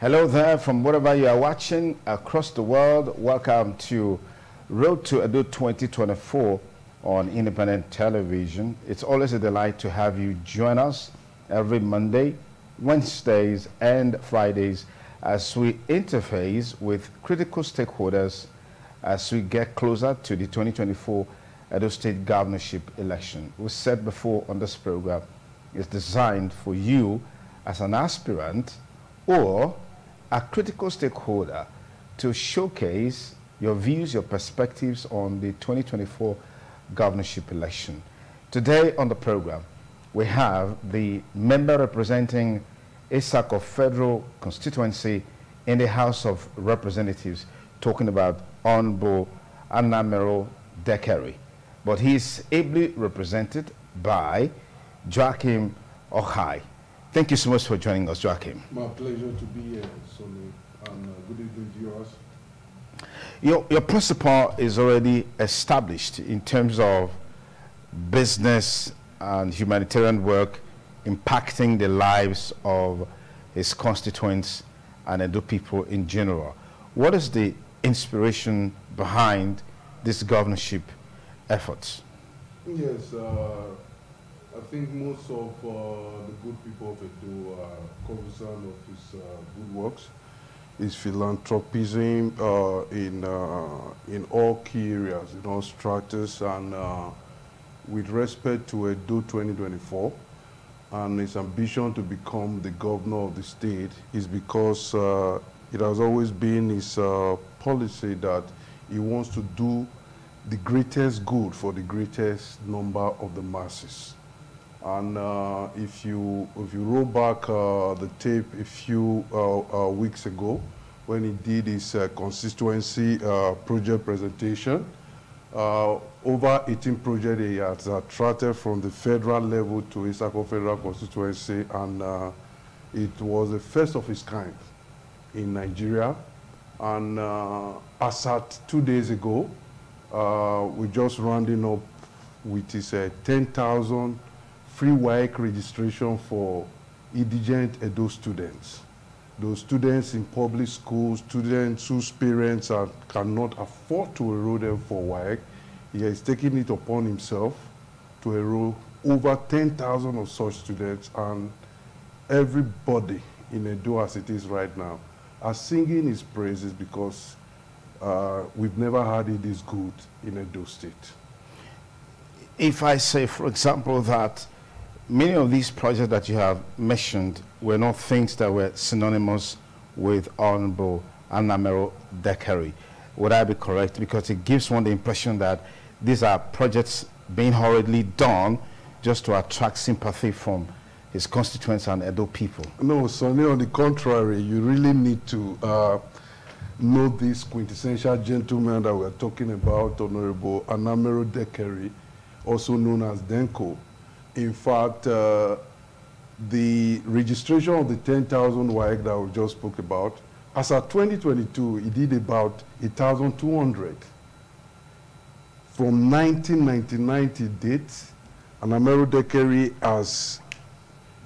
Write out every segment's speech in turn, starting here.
Hello there from wherever you are watching across the world. Welcome to Road to Edo 2024 on Independent Television. It's always a delight to have you join us every Monday, Wednesdays, and Fridays as we interface with critical stakeholders as we get closer to the 2024 Edo State Governorship election. We said before on this program, it's designed for you as an aspirant or a critical stakeholder to showcase your views, your perspectives on the 2024 governorship election. Today on the program, we have the member representing Isako Federal Constituency in the House of Representatives, talking about Honorable Anamero Dekeri. But he is ably represented by Joachim Ohai. Thank you so much for joining us, Joachim. My pleasure to be here, Sonny, and good evening, viewers. Your principle is already established in terms of business and humanitarian work impacting the lives of his constituents and Edo people in general. What is the inspiration behind this governorship efforts? Yes, I think most of the good people of Edo are cognizant of his good works, his philanthropism in all key areas, in all structures, and with respect to Edo 2024, and his ambition to become the governor of the state is because it has always been his policy that he wants to do the greatest good for the greatest number of the masses. And if you roll back the tape a few weeks ago, when he did his constituency project presentation, over 18 projects he has attracted from the federal level to Isako Federal Constituency, and it was the first of its kind in Nigeria. And as at 2 days ago, we're just rounding up with his 10,000 free WAEC registration for indigent Edo students. Those students in public schools, students whose parents cannot afford to enroll them for WAEC. He has taken it upon himself to enroll over 10,000 of such students, and everybody in Edo as it is right now are singing his praises because we've never had it this good in Edo State. If I say, for example, that many of these projects that you have mentioned were not things that were synonymous with Honorable Anamero Dekeri, would I be correct? Because it gives one the impression that these are projects being hurriedly done just to attract sympathy from his constituents and Edo people. No, Sonny, on the contrary, you really need to know this quintessential gentleman that we're talking about, Honorable Anamero Dekeri, also known as Denko. In fact, the registration of the 10,000 WAEC that we just spoke about, as of 2022, he did about 1,200. From 1999 to date, Anamero Dekeri has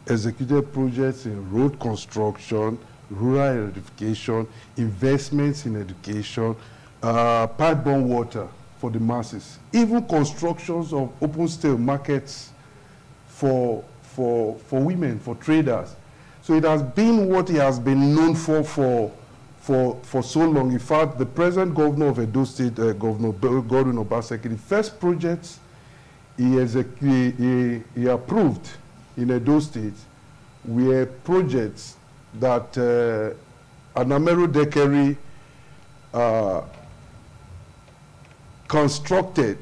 executed projects in road construction, rural electrification, investments in education, pipe-borne water for the masses, even constructions of open-scale markets for women, for traders. So it has been what he has been known for so long. In fact, the present governor of Edo State, Governor Godwin Obaseki, the first projects he approved in Edo State were projects that Anamero Dekeri constructed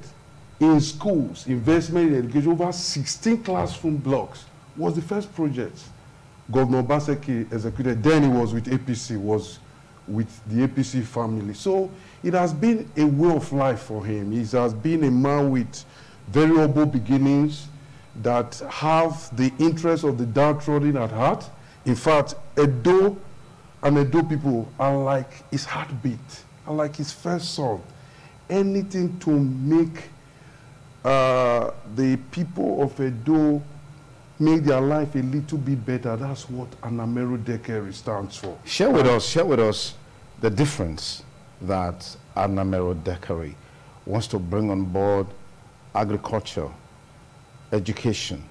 in schools, investment in education, over 16 classroom blocks was the first project Governor Obaseki executed. Then he was with APC, was with the APC family. So it has been a way of life for him. He has been a man with very humble beginnings that have the interest of the downtrodden at heart. In fact, Edo and Edo people are like his heartbeat, are like his first son. Anything to make the people of Edo make their life a little bit better. That's what Anamero Dekeri stands for. Share with us the difference that Anamero Dekeri wants to bring on board: agriculture, education,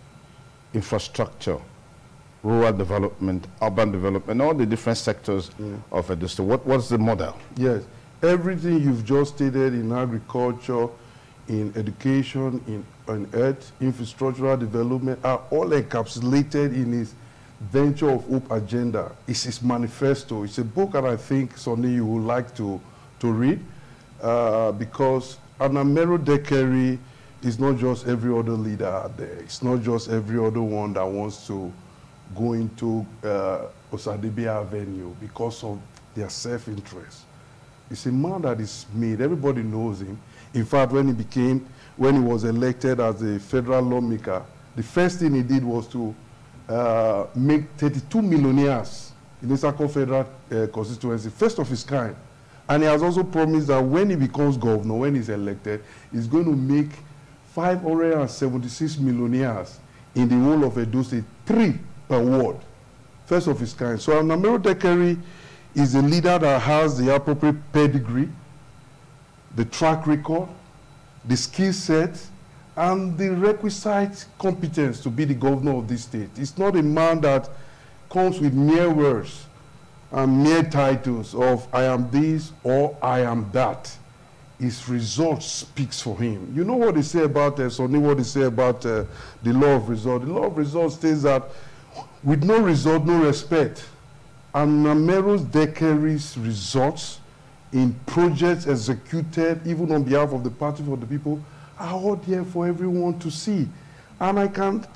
infrastructure, rural development, urban development, all the different sectors of Edo State. What's the model? Yes, everything you've just stated in agriculture, in education, in earth, infrastructural development are all encapsulated in his Venture of Hope agenda. It's his manifesto. It's a book that I think, Sonny, you would like to read because Anamero Dekeri is not just every other leader out there. It's not just every other one that wants to go into Osadebe Avenue because of their self-interest. It's a man that is made. Everybody knows him. In fact, when he was elected as a federal lawmaker, the first thing he did was to make 32 millionaires in the Isako Federal constituency, first of his kind. And he has also promised that when he becomes governor, when he's elected, he's going to make 576 millionaires in the whole of Edo State, 3 per ward, first of his kind. So Anamero Dekeri is a leader that has the appropriate pedigree, the track record, the skill set, and the requisite competence to be the governor of this state. It's not a man that comes with mere words and mere titles of I am this or I am that. His result speaks for him. You know what they say about Sonny, what they say about the law of result. The law of result states that with no result, no respect. And Anamero Dekeri's results in projects executed, even on behalf of the party for the people, are out there for everyone to see. And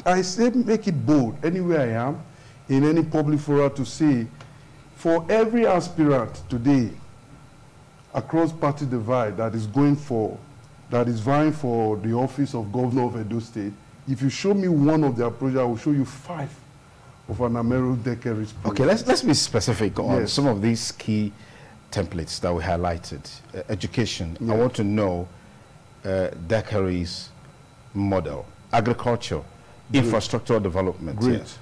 I say make it bold, anywhere I am, in any public forum, to say, for every aspirant today, across party divide, that is vying for the office of governor of Edo State, if you show me one of their projects, I will show you 5 of Anamero Dekeri's projects. Okay, let's be specific on some of these key templates that we highlighted. Education, I want to know Dekeri's model. Agriculture, infrastructural development. Great. Yes.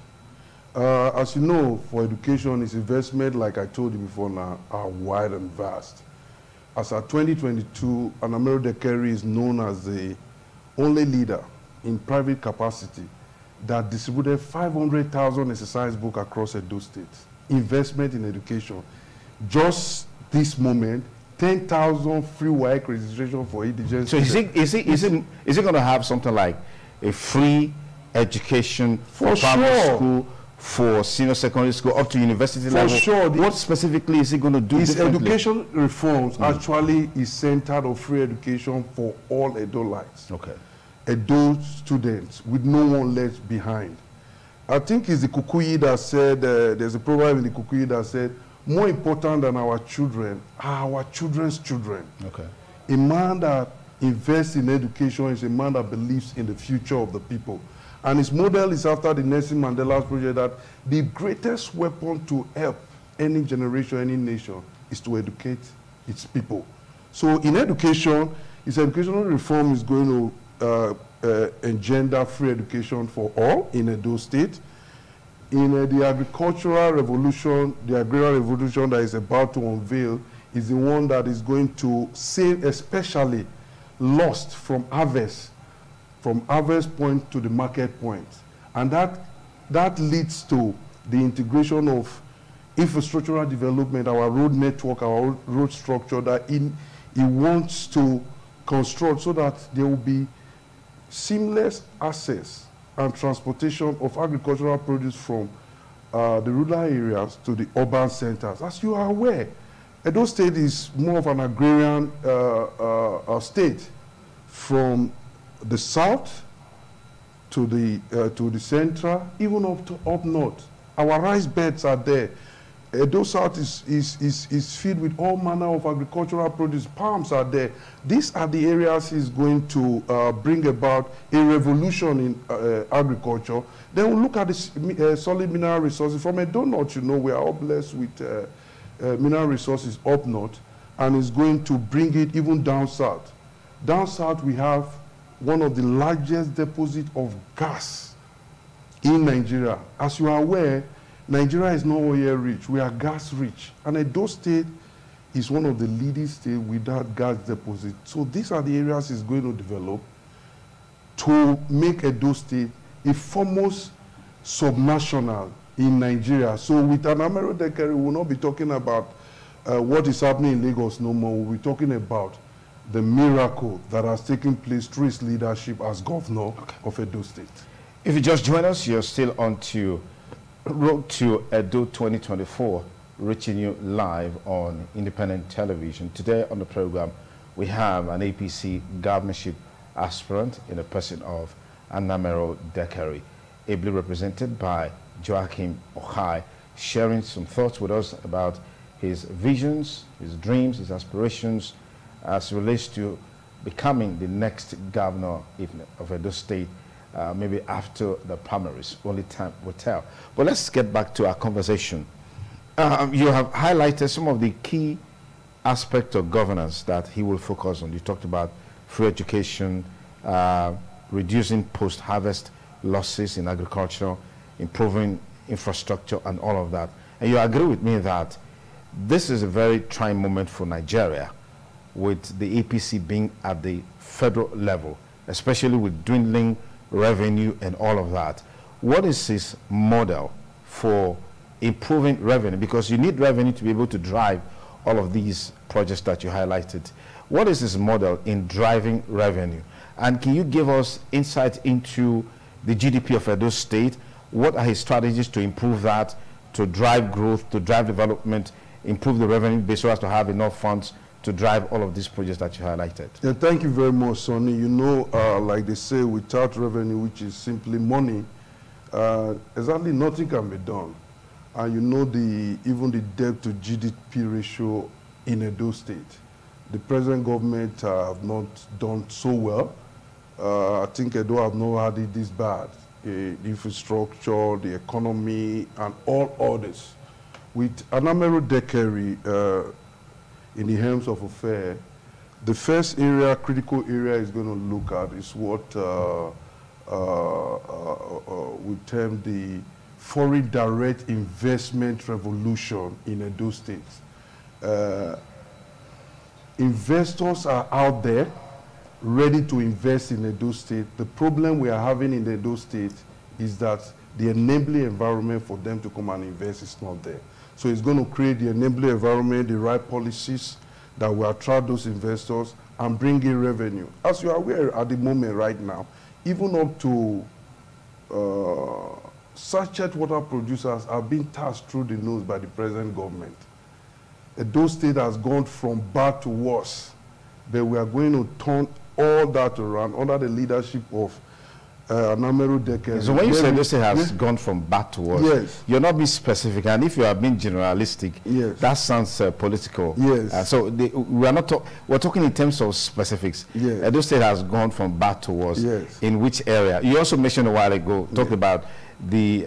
As you know, for education, its investment, like I told you before now, are wide and vast. As of 2022, Anamero Dekeri is known as the only leader in private capacity that distributed 500,000 exercise books across Edo State. Investment in education. Just this moment, 10,000 free WAEC registration for indigent So is he going to have something like a free education for primary school, for senior secondary school, up to university level? For sure. What specifically is he going to do his differently? Education reforms actually is centered on free education for all Edolites. Okay. Edo students with no one left behind. I think it's the Kukuyi that said, there's a proverb in the Kukuyi that said, more important than our children are our children's children. Okay. A man that invests in education is a man that believes in the future of the people. And his model is after the Nelson Mandela's project that the greatest weapon to help any generation, any nation, is to educate its people. So in education, his educational reform is going to engender free education for all in Edo State. In the agricultural revolution, the agrarian revolution that is about to unveil is the one that is going to save especially lost from harvest point to the market point. And that leads to the integration of infrastructural development, our road network, our road structure that he wants to construct so that there will be seamless access and transportation of agricultural produce from the rural areas to the urban centers. As you are aware, Edo State is more of an agrarian state, from the south to the central, even up north. Our rice beds are there. Edo South is filled with all manner of agricultural produce. Palms are there. These are the areas he's going to bring about a revolution in agriculture. Then we'll look at the solid mineral resources. From Edo North, you know, we are all blessed with mineral resources up north, and is going to bring it even down south. Down south, we have one of the largest deposits of gas in Nigeria. As you are aware, Nigeria is not oil rich. We are gas rich. And Edo State is one of the leading states with that gas deposit. So these are the areas it's going to develop to make Edo State a foremost subnational in Nigeria. So with Anamero Dekeri, we will not be talking about what is happening in Lagos no more. We'll be talking about the miracle that has taken place through his leadership as governor of Edo State. If you just join us, you're still on to Road to Edo 2024, reaching you live on independent television. Today on the program, we have an APC Governorship Aspirant in the person of Anamero Dekeri, ably represented by Joachim Ohai, sharing some thoughts with us about his visions, his dreams, his aspirations as it relates to becoming the next governor of Edo State, maybe after the primaries. Only time will tell. But let's get back to our conversation. You have highlighted some of the key aspects of governance that he will focus on. You talked about free education, reducing post-harvest losses in agriculture, improving infrastructure, and all of that. And you agree with me that this is a very trying moment for Nigeria, with the APC being at the federal level, especially with dwindling revenue and all of that. What is his model for improving revenue? Because you need revenue to be able to drive all of these projects that you highlighted. What is his model in driving revenue? And can you give us insight into the GDP of Edo State? What are his strategies to improve that, to drive growth, to drive development, improve the revenue base so as to have enough funds to drive all of these projects that you highlighted? Yeah, thank you very much, Sonny. You know, like they say, without revenue, which is simply money, exactly nothing can be done. And you know, even the debt to GDP ratio in Edo State, the present government have not done so well. I think Edo have not had it this bad. The infrastructure, the economy, and all others. With Anamero Dekeri in the helms of affairs, the first area, critical area, is going to look at is what we term the foreign direct investment revolution in Edo State. Investors are out there ready to invest in Edo State. The problem we are having in Edo State is that the enabling environment for them to come and invest is not there. So it's going to create the enabling environment, the right policies that will attract those investors and bring in revenue. As you are aware at the moment right now, even up to sachet water producers are being taxed through the nose by the present government. Edo State has gone from bad to worse, but we are going to turn all that around under the leadership of Anamero Dekeri. So when you say Edo State has gone from bad to worse, yes, you're not being specific, and if you are being generalistic, yes, that sounds political. Yes. So we are not we're talking in terms of specifics. Yes. Edo State has gone from bad to worse. Yes. In which area? You also mentioned a while ago, talked about the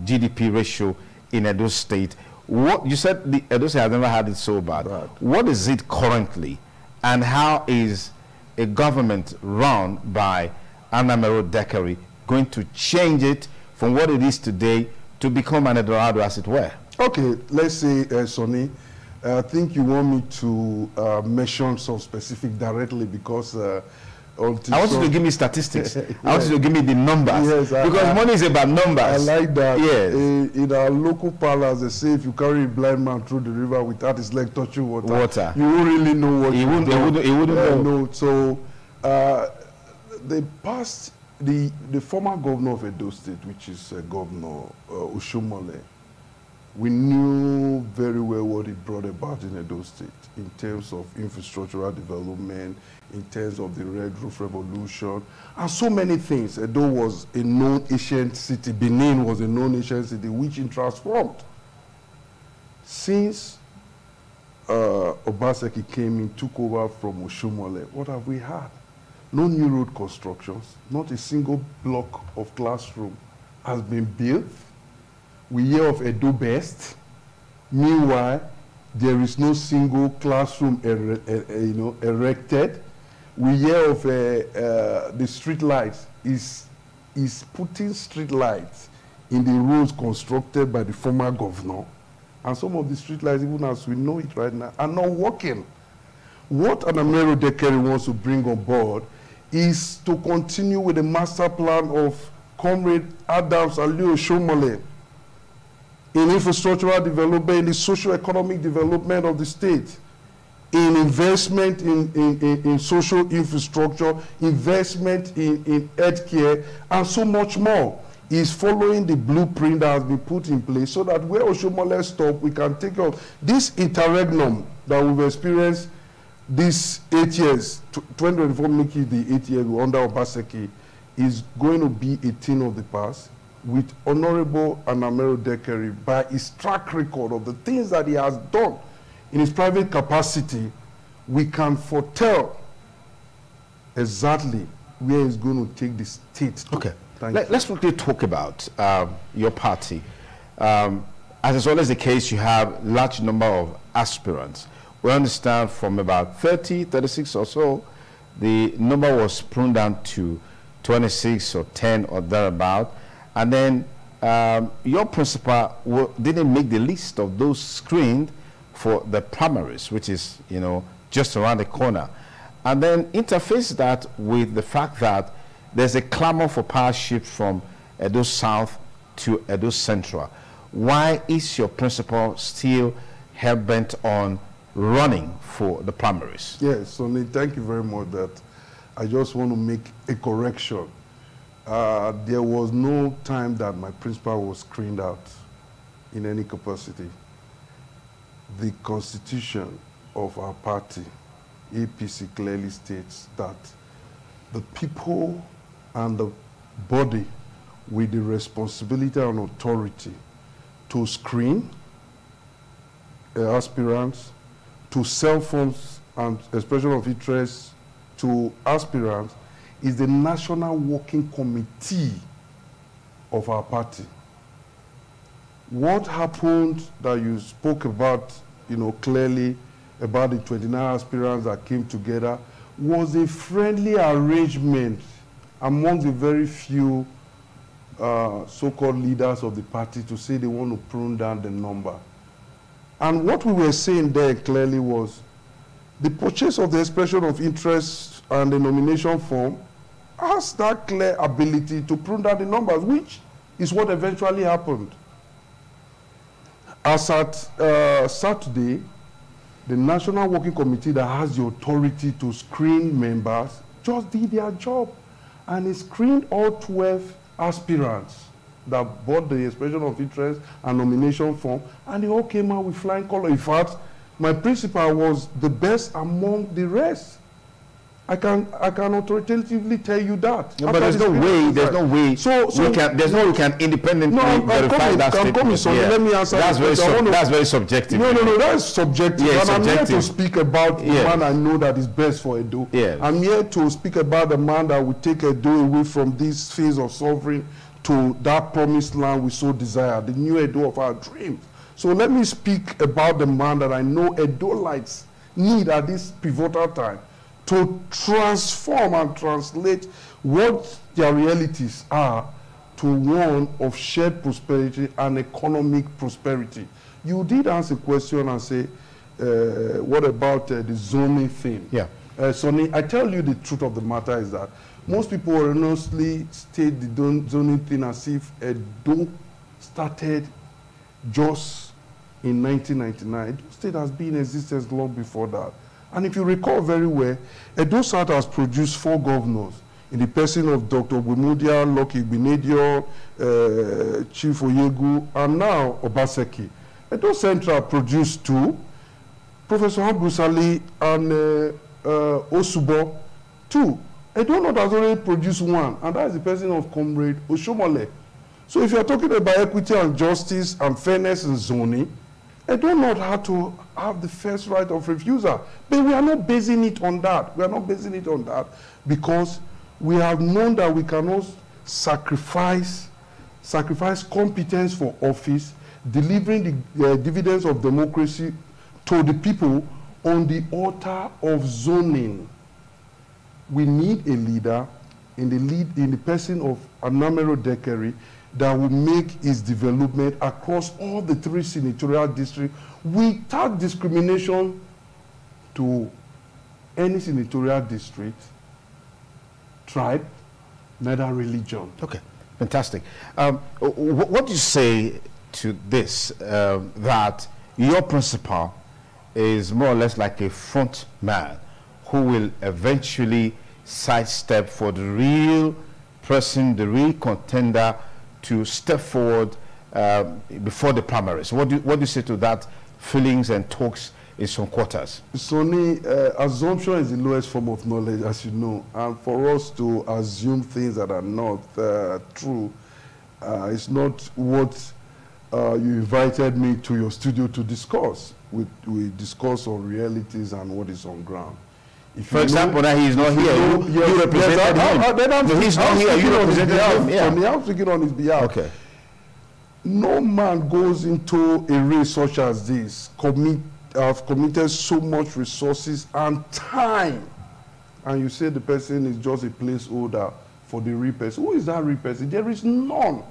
GDP ratio in Edo State. What you said, the Edo State has never had it so bad. Right. What is it currently, and how is a government run by Anamero Dekeri going to change it from what it is today to become an Eldorado, as it were? Okay, let's say, Sonny, I think you want me to mention some specific directly because I want you to give me statistics. Yes. I want you to give me the numbers. Yes, because money is about numbers. I like that. Yes. In our local parlors, they say if you carry a blind man through the river without his leg touching water, you won't really know what he wouldn't know. So the former governor of Edo State, which is Governor Oshomole, we knew very well what he brought about in Edo State in terms of infrastructural development, in terms of the Red Roof Revolution, and so many things. Edo was a known ancient city. Benin was a known ancient city, which he transformed. Since Obaseki came in, took over from Oshomole, what have we had? No new road constructions, not a single block of classroom has been built. We hear of Edo Best. Meanwhile, there is no single classroom erected. We hear of the street lights is is putting street lights in the roads constructed by the former governor. And some of the street lights, even as we know it right now, are not working. What Anamero Dekeri wants to bring on board is to continue with the master plan of Comrade Adams Aliu Shomole in infrastructural development, in the socio-economic development of the state, in investment in social infrastructure, investment in healthcare, and so much more. Is following the blueprint that has been put in place so that where Oshomole stop, we can take off this interregnum that we've experienced these 8 years, 2024 making the 8 years under Obaseki, is going to be a thing of the past with Honorable Anamero Dekeri by his track record of the things that he has done in his private capacity. We can foretell exactly where he's going to take the state to. Okay. Let's quickly talk about your party. As is always the case, you have a large number of aspirants. We understand from about 30, 36 or so, the number was pruned down to 26 or 10 or thereabout. And then your principal didn't make the list of those screened for the primaries, which is, you know, just around the corner. And then interface that with the fact that there's a clamor for power shift from Edo South to Edo Central. Why is your principal still hell-bent on running for the primaries? Yes, Sonny, thank you very much. That I just want to make a correction. There was no time that my principal was screened out in any capacity. The constitution of our party, APC, clearly states that the people and the body with the responsibility and authority to screen aspirants, to sell forms and expression of interest to aspirants is the National Working Committee of our party. What happened that you spoke about, you know, clearly about the 29 aspirants that came together was a friendly arrangement among the very few so-called leaders of the party to say they want to prune down the number. And what we were saying there clearly was the purchase of the expression of interest and the nomination form has that clear ability to prune down the numbers, which is what eventually happened. As at Saturday, the National Working Committee that has the authority to screen members just did their job. And it screened all 12 aspirants that bought the expression of interest and nomination form, and they all came out with flying color. In fact, my principal was the best among the rest. I can authoritatively tell you that. Yeah, but there's no way. There's no way we can independently verify that statement. Let me answer. That's very subjective. No, that's subjective. Yeah, I'm here to speak about the man I know that is best for Edo. Yes. I'm here to speak about the man that will take Edo away from this phase of sovereign to that promised land we so desire, the new Edo of our dreams. So let me speak about the man that I know Edolites need at this pivotal time to transform and translate what their realities are to one of shared prosperity and economic prosperity. You did answer a question and say, what about the zoning thing? Yeah. Sonny, I tell you the truth of the matter is that most people honestly state the zoning thing as if Edo started just in 1999. Edo State has been in existence long before that. And if you recall very well, Edo South has produced 4 governors in the person of Dr. Gwimudia, Lucky Igbenedion, Chief Oyegu, and now Obaseki. Edo Central produced 2, Professor Abusali and Osubo, 2. Edo North has already produced 1, and that is the person of Comrade Oshomole. So if you are talking about equity and justice and fairness in zoning, Edo North had to have the first right of refusal. But we are not basing it on that. We are not basing it on that because we have known that we cannot sacrifice competence for office, delivering the dividends of democracy to the people on the altar of zoning. We need a leader in the person of Anamero Dekeri that will make his development across all the 3 senatorial districts without discrimination to any senatorial district, tribe, neither religion. Okay, fantastic. What do you say to this, that your principal is more or less like a front man who will eventually sidestep for the real person, the real contender to step forward before the primaries? What do you say to that feelings and talks in some quarters? Sonny, assumption is the lowest form of knowledge, as you know, and for us to assume things that are not true, it's not what you invited me to your studio to discuss. We discuss on realities and what is on ground. If for example, now he's not here. You represented him. He's not here. You represented him. Yeah. I'm speaking on his behalf. Okay. No man goes into a race such as this, have committed so much resources and time, and you say the person is just a placeholder for the real person. Who is that real person? There is none.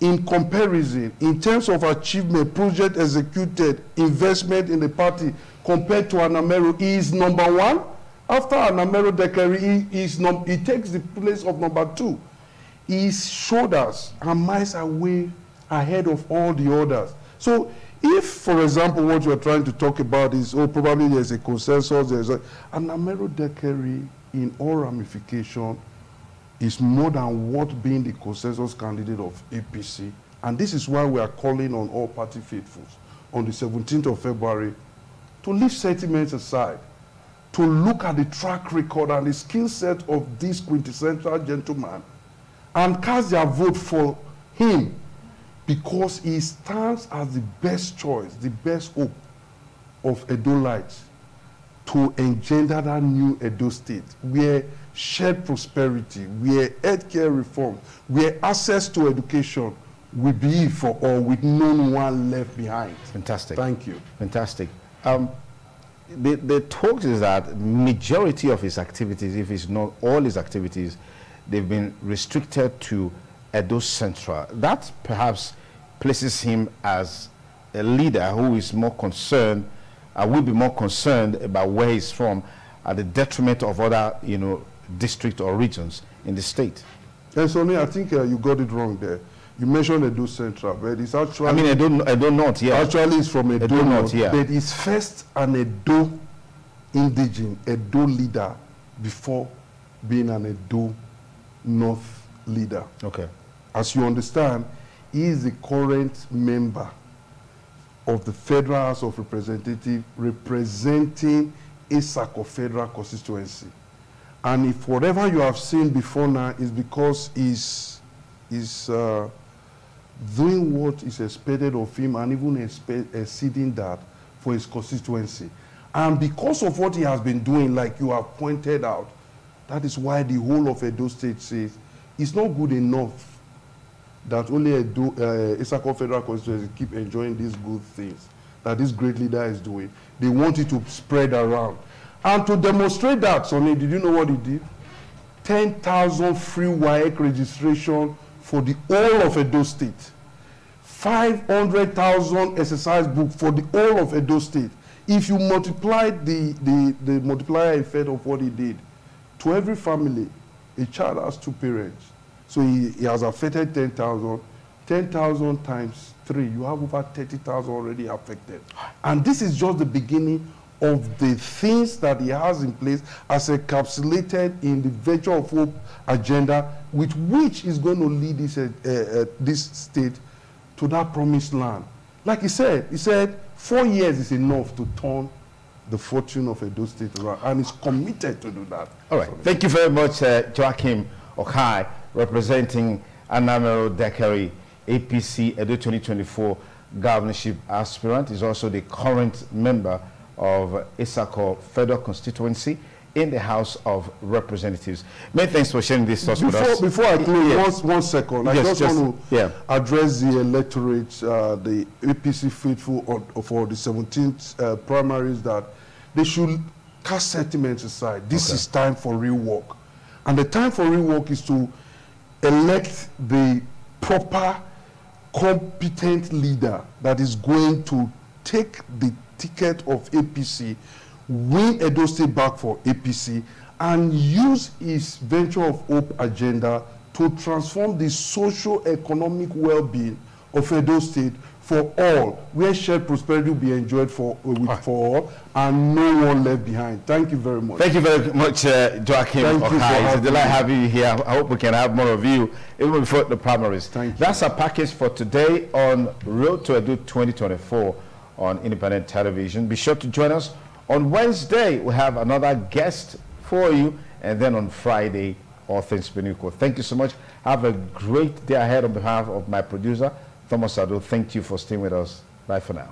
In comparison, in terms of achievement, project executed, investment in the party, compared to Anamero, he is number 1. After Anamero Dekeri, he takes the place of number 2. His shoulders are miles away ahead of all the others. So if, for example, what you're trying to talk about is, oh, probably there's a consensus, Anamero Dekeri, in all ramification, is more than what being the consensus candidate of APC. And this is why we are calling on all party faithfuls on the 17th of February to leave sentiments aside, to look at the track record and the skill set of this quintessential gentleman and cast their vote for him, because he stands as the best choice, the best hope of Edolites to engender that new Edo state, where shared prosperity, where healthcare reform, where access to education will be for all, with no one left behind. Fantastic. Thank you. Fantastic. The talk is that majority of his activities, if it's not all his activities, they've been restricted to Edo Central. That perhaps places him as a leader who is more concerned, will be more concerned about where he's from, at the detriment of other, district or regions in the state. And Sonny, I think you got it wrong there. You mentioned Edo Central, but it's actually... I mean, Edo North, yeah. Actually, it's from Edo North, yeah. But it's first an Edo indigene, Edo leader, before being an Edo North leader. Okay. As you understand, he is the current member of the Federal House of Representatives representing Isako Federal Constituency. And if whatever you have seen before now is because he's doing what is expected of him and even exceeding that for his constituency. And because of what he has been doing, like you have pointed out, that is why the whole of Edo State says it's not good enough that only Isako Federal Constituency keep enjoying these good things that this great leader is doing. They want it to spread around. And to demonstrate that, Sonny, did you know what he did? 10,000 free WAEC registration for the whole of Edo State. 500,000 exercise book for the whole of Edo State. If you multiply the multiplier effect of what he did, to every family, a child has 2 parents. So he has affected 10,000. 10,000 times 3, you have over 30,000 already affected. And this is just the beginning of the things that he has in place as encapsulated in the Virtue of Hope agenda, with which is going to lead this state to that promised land. Like he said 4 years is enough to turn the fortune of Edo State around, and he's committed to do that. All right. Thank you very much, Joachim Okai, representing Anamero Dekeri, APC Edo 2024 Governorship Aspirant. He's also the current member of Isako Federal Constituency in the House of Representatives. Many thanks for sharing this thoughts with us. Before I close, yes. one second, I just want to address the electorate, the APC faithful for the 17th primaries, that they should cast sentiments aside. This is time for real work. And the time for real work is to elect the proper, competent leader that is going to take the ticket of APC, win Edo State back for APC, and use his Venture of Hope agenda to transform the socio-economic well-being of Edo State for all, where shared prosperity will be enjoyed for all, and no one left behind. Thank you very much. Thank you very much, Joachim. It's a delight having you here. I hope we can have more of you even before the primaries. Thank you. That's our package for today on Road to Edo 2024 on Independent Television. Be sure to join us on Wednesday. We have another guest for you, and then on Friday, all things being equal. Thank you so much. Have a great day ahead on behalf of my producer, Thomas Ado. Thank you for staying with us. Bye for now.